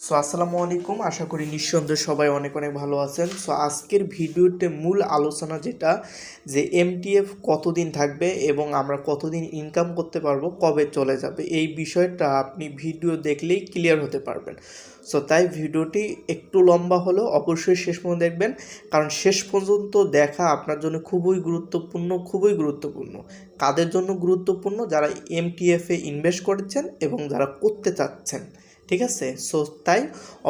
So আসসালামু আলাইকুম, আশা করি নিঃসন্দেহে সবাই অনেক অনেক ভালো আছেন। সো আজকের ভিডিওতে মূল আলোচনা যেটা যে এমটিএফ কতদিন থাকবে এবং আমরা কতদিন ইনকাম করতে পারবো, কবে চলে যাবে, এই বিষয়টা আপনি ভিডিও দেখলেই ক্লিয়ার হতে পারবেন। সো তাই ভিডিওটি একটু লম্বা হলেও অবশ্যই শেষ পর্যন্ত দেখবেন, কারণ শেষ পর্যন্ত দেখা আপনার জন্য খুবই গুরুত্বপূর্ণ। কাদের জন্য গুরুত্বপূর্ণ? যারা এমটিএফে ইনভেস্ট করেছেন এবং যারা করতে চাচ্ছেন, ঠিক আছে। সো তাই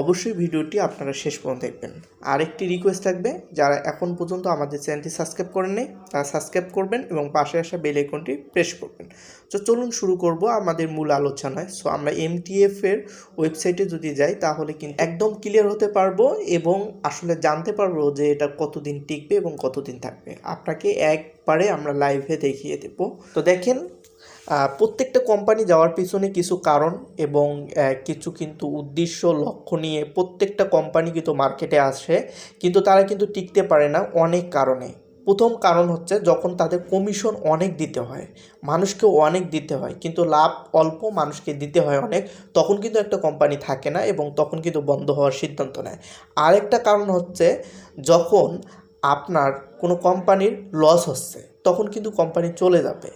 অবশ্যই ভিডিওটি আপনারা শেষ পর্যন্ত দেখবেন। আরেকটি রিকোয়েস্ট থাকবে, যারা এখন পর্যন্ত আমাদের চ্যানেলটি সাবস্ক্রাইব করেন নাই তারা সাবস্ক্রাইব করবেন এবং পাশে আসা বেল আইকনটি প্রেস করবেন। তো চলুন শুরু করব আমাদের মূল আলোচনায়। সো আমরা এমটিএফ এর ওয়েবসাইটে যদি যাই তাহলে কিন্তু একদম ক্লিয়ার হতে পারবো এবং আসলে জানতে পারবো যে এটা কতদিন টিকবে এবং কতদিন থাকবে। আপনাকে একবারে আমরা লাইভে দেখিয়ে দেব। তো দেখেন, প্রত্যেকটা কোম্পানি যাওয়ার পিছনে কিছু কারণ এবং কিছু কিন্তু উদ্দেশ্য লক্ষ্য নিয়ে প্রত্যেকটা কোম্পানি কিন্তু মার্কেটে আসে, কিন্তু তারা কিন্তু টিকতে পারে না অনেক কারণে। প্রথম কারণ হচ্ছে যখন তাদের কমিশন অনেক দিতে হয়, মানুষকে অনেক দিতে হয়, কিন্তু লাভ অল্প, মানুষকে দিতে হয় অনেক, তখন কিন্তু একটা কোম্পানি থাকে না এবং তখন কিন্তু বন্ধ হওয়ার সিদ্ধান্ত নেয়। আরেকটা কারণ হচ্ছে যখন আপনার কোনো কোম্পানির লস হচ্ছে তখন কিন্তু কোম্পানি চলে যাবে,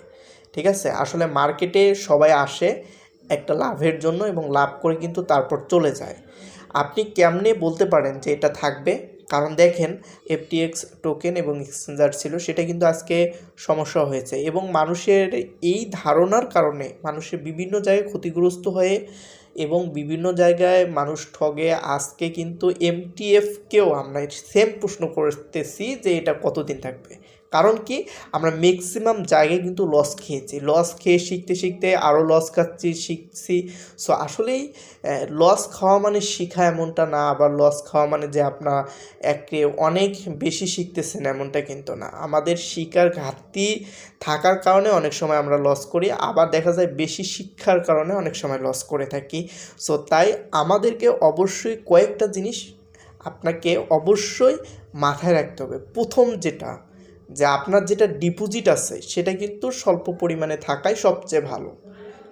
ঠিক আছে। আসলে মার্কেটে সবাই আসে একটা লাভের জন্য এবং লাভ করে কিন্তু তারপর চলে যায়। আপনি কেমনে বলতে পারেন যে এটা থাকবে? কারণ দেখেন, এফটিএক্স টোকেন এবং এক্সচেঞ্জার ছিল, সেটা কিন্তু আজকে সমস্যা হয়েছে এবং মানুষের এই ধারণার কারণে মানুষের বিভিন্ন জায়গায় ক্ষতিগ্রস্ত হয়ে এবং বিভিন্ন জায়গায় মানুষ ঠগে। আজকে কিন্তু এমটিএফকেও আমরা সেম প্রশ্ন করতেছি যে এটা কতদিন থাকবে। কারণ কি, আমরা ম্যাক্সিমাম জায়গায় কিন্তু লস খেয়েছি, লস খেয়ে শিখতে আরও লস শিখছি। সো আসলেই লস খাওয়া মানে শিখা এমনটা না, আবার লস খাওয়া মানে যে আপনার অনেক বেশি শিখতেছেন এমনটা কিন্তু না। আমাদের শিকার ঘাটতি থাকার কারণে অনেক সময় আমরা লস করি, আবার দেখা যায় বেশি শিক্ষার কারণে অনেক সময় লস করে থাকি। সো তাই আমাদেরকে অবশ্যই কয়েকটা জিনিস আপনাকে অবশ্যই মাথায় রাখতে হবে। প্রথম যেটা, যে আপনার যেটা ডিপোজিট আছে সেটা কিন্তু স্বল্প পরিমাণে থাকাই সবচেয়ে ভালো।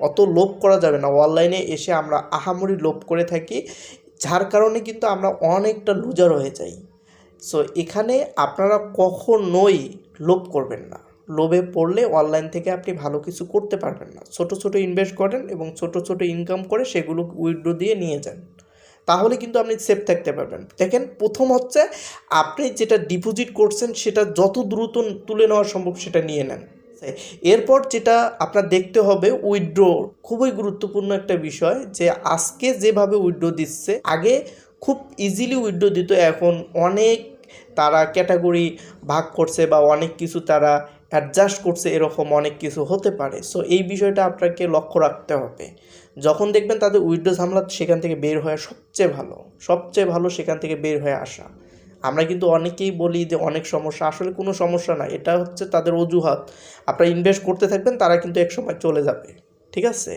অত লোভ করা যাবে না। অনলাইনে এসে আমরা আহামরি লোভ করে থাকি, যার কারণে কিন্তু আমরা অনেকটা লুজার হয়ে যাই। সো এখানে আপনারা কখনোই লোভ করবেন না। লোভে পড়লে অনলাইন থেকে আপনি ভালো কিছু করতে পারবেন না। ছোট ইনভেস্ট করেন এবং ছোট ইনকাম করে সেগুলো উইথড্র দিয়ে নিয়ে যান, তাহলে কিন্তু আপনি সেফ থাকতে পারবেন। দেখেন, প্রথম হচ্ছে আপনি যেটা ডিপোজিট করছেন সেটা যত দ্রুত তুলে নেওয়া সম্ভব সেটা নিয়ে নেন। এরপর যেটা আপনার দেখতে হবে, উইথড্র খুবই গুরুত্বপূর্ণ একটা বিষয়। যে আজকে যেভাবে উইথড্র দিচ্ছে, আগে খুব ইজিলি উইথড্র দিত, এখন অনেক তারা ক্যাটাগরি ভাগ করছে বা অনেক কিছু তারা অ্যাডজাস্ট করছে, এরকম অনেক কিছু হতে পারে। সো এই বিষয়টা আপনাকে লক্ষ্য রাখতে হবে। যখন দেখবেন তাদের উইথড্র ঝামেলা, সেখান থেকে বের হওয়া সবচেয়ে ভালো সেখান থেকে বের হয়ে আসা। আমরা কিন্তু অনেকেই বলি যে অনেক সমস্যা, আসলে কোনো সমস্যা না, এটা হচ্ছে তাদের অজুহাত। আপনারা ইনভেস্ট করতে থাকবেন, তারা কিন্তু এক সময় চলে যাবে, ঠিক আছে।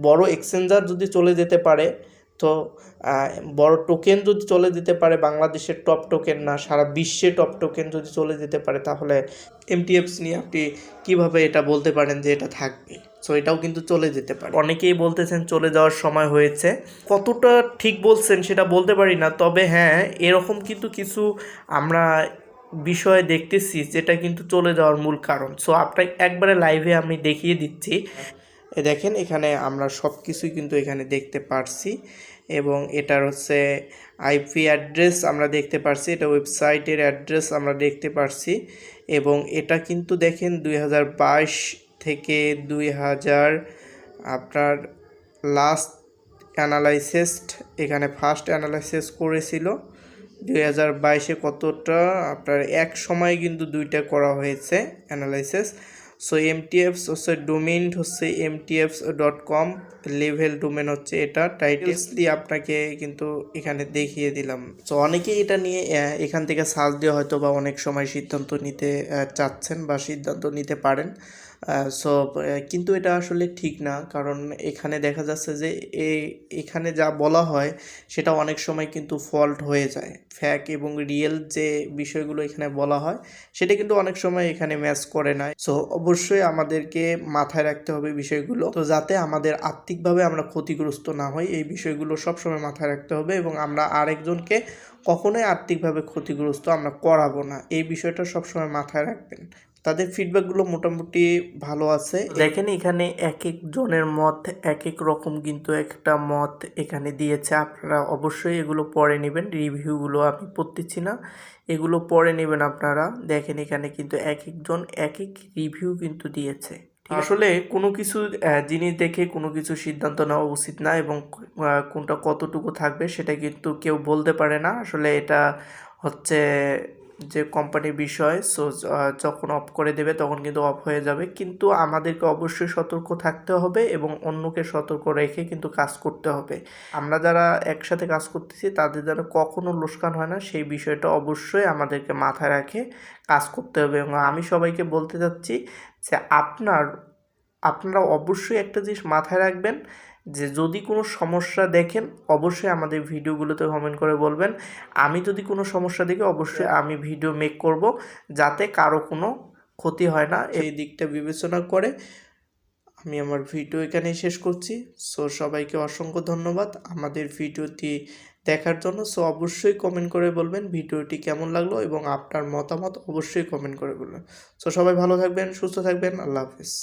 বড় এক্সচেঞ্জার যদি চলে যেতে পারে, তো বড় টোকেন যদি চলে যেতে পারে, বাংলাদেশের টপ টোকেন না, সারা বিশ্বে টপ টোকেন যদি চলে যেতে পারে, তাহলে এমটিএফস নিয়ে আপনি কীভাবে এটা বলতে পারেন যে এটা থাকবে? সো এটাও কিন্তু চলে যেতে পারে। অনেকেই বলতেছেন চলে যাওয়ার সময় হয়েছে, কতটা ঠিক বলছেন সেটা বলতে পারি না, তবে হ্যাঁ, এরকম কিন্তু কিছু আমরা বিষয় দেখতেছি যেটা কিন্তু চলে যাওয়ার মূল কারণ। সো আপনাকে একবারে লাইভে আমি দেখিয়ে দিচ্ছি। দেখেন, এখানে আমরা সব কিছুই কিন্তু এখানে দেখতে পারছি এবং এটার হচ্ছে আইপি অ্যাড্রেস আমরা দেখতে পারছি, এটা ওয়েবসাইটের অ্যাড্রেস আমরা দেখতে পারছি এবং এটা কিন্তু দেখেন 2022 থেকে 2000 আপনার লাস্ট অ্যানালাইসিস, এখানে ফার্স্ট অ্যানালাইসিস করেছিল 2022-এ কতটা আপনার এক সময় কিন্তু দুইটা করা হয়েছে অ্যানালাইসিস। সো এমটিএফস হচ্ছে ডোমেইন হচ্ছে mtfs.com, লেভেল ডোমেন হচ্ছে এটা, টাইটেলস দিয়ে আপনাকে কিন্তু এখানে দেখিয়ে দিলাম। সো অনেকেই এটা নিয়ে এখান থেকে সার্চ দিয়ে হয়তো বা অনেক সময় সিদ্ধান্ত নিতে চাচ্ছেন বা সিদ্ধান্ত নিতে পারেন। সো কিন্তু এটা আসলে ঠিক না, কারণ এখানে দেখা যাচ্ছে যে এখানে যা বলা হয় সেটা অনেক সময় কিন্তু ফল্ট হয়ে যায়। ফ্যাক এবং রিয়েল যে বিষয়গুলো এখানে বলা হয় সেটা কিন্তু অনেক সময় এখানে ম্যাচ করে না। সো অবশ্যই আমাদেরকে মাথায় রাখতে হবে বিষয়গুলো, তো যাতে আমাদের আর্থিকভাবে আমরা ক্ষতিগ্রস্ত না হই এই বিষয়গুলো সবসময় মাথায় রাখতে হবে, এবং আমরা আরেকজনকে কখনোই আর্থিকভাবে ক্ষতিগ্রস্ত আমরা করাবো না, এই বিষয়টা সবসময় মাথায় রাখবেন। তাদের ফিডব্যাকগুলো মোটামুটি ভালো আছে। দেখেন এখানে এক এক জনের মত এক এক রকম, কিন্তু একটা মত এখানে দিয়েছে। আপনারা অবশ্যই এগুলো পড়ে নেবেন, রিভিউগুলো আমি পড়তেছি না, এগুলো পড়ে নেবেন আপনারা। দেখেন এখানে কিন্তু এক একজন এক এক রিভিউ কিন্তু দিয়েছে। আসলে কোনো কিছু জিনিস দেখে কোনো কিছু সিদ্ধান্ত নেওয়া উচিত না, এবং কোনটা কতটুকু থাকবে সেটা কিন্তু কেউ বলতে পারে না। আসলে এটা হচ্ছে যে কোম্পানির বিষয়। সো যখন অফ করে দেবে তখন কিন্তু অফ হয়ে যাবে, কিন্তু আমাদেরকে অবশ্যই সতর্ক থাকতে হবে এবং অন্যকে সতর্ক রেখে কিন্তু কাজ করতে হবে। আমরা যারা একসাথে কাজ করতেছি তাদের দ্বারা কখনো লোকসান হয় না, সেই বিষয়টা অবশ্যই আমাদেরকে মাথায় রাখে কাজ করতে হবে। এবং আমি সবাইকে বলতে চাচ্ছি যে আপনারা অবশ্যই একটা জিনিস মাথায় রাখবেন, যে যদি কোনো সমস্যা দেখেন অবশ্যই আমাদের ভিডিওগুলোতে কমেন্ট করে বলবেন। আমি যদি কোনো সমস্যা দেখি অবশ্যই আমি ভিডিও মেক করব, যাতে কারো কোনো ক্ষতি হয় না। এই দিকটা বিবেচনা করে আমি আমার ভিডিও এখানেই শেষ করছি। সো সবাইকে অসংখ্য ধন্যবাদ আমাদের ভিডিওটি দেখার জন্য। সো অবশ্যই কমেন্ট করে বলবেন ভিডিওটি কেমন লাগলো, এবং আপনার মতামত অবশ্যই কমেন্ট করে বলবেন। সো সবাই ভালো থাকবেন, সুস্থ থাকবেন, আল্লাহ হাফেজ।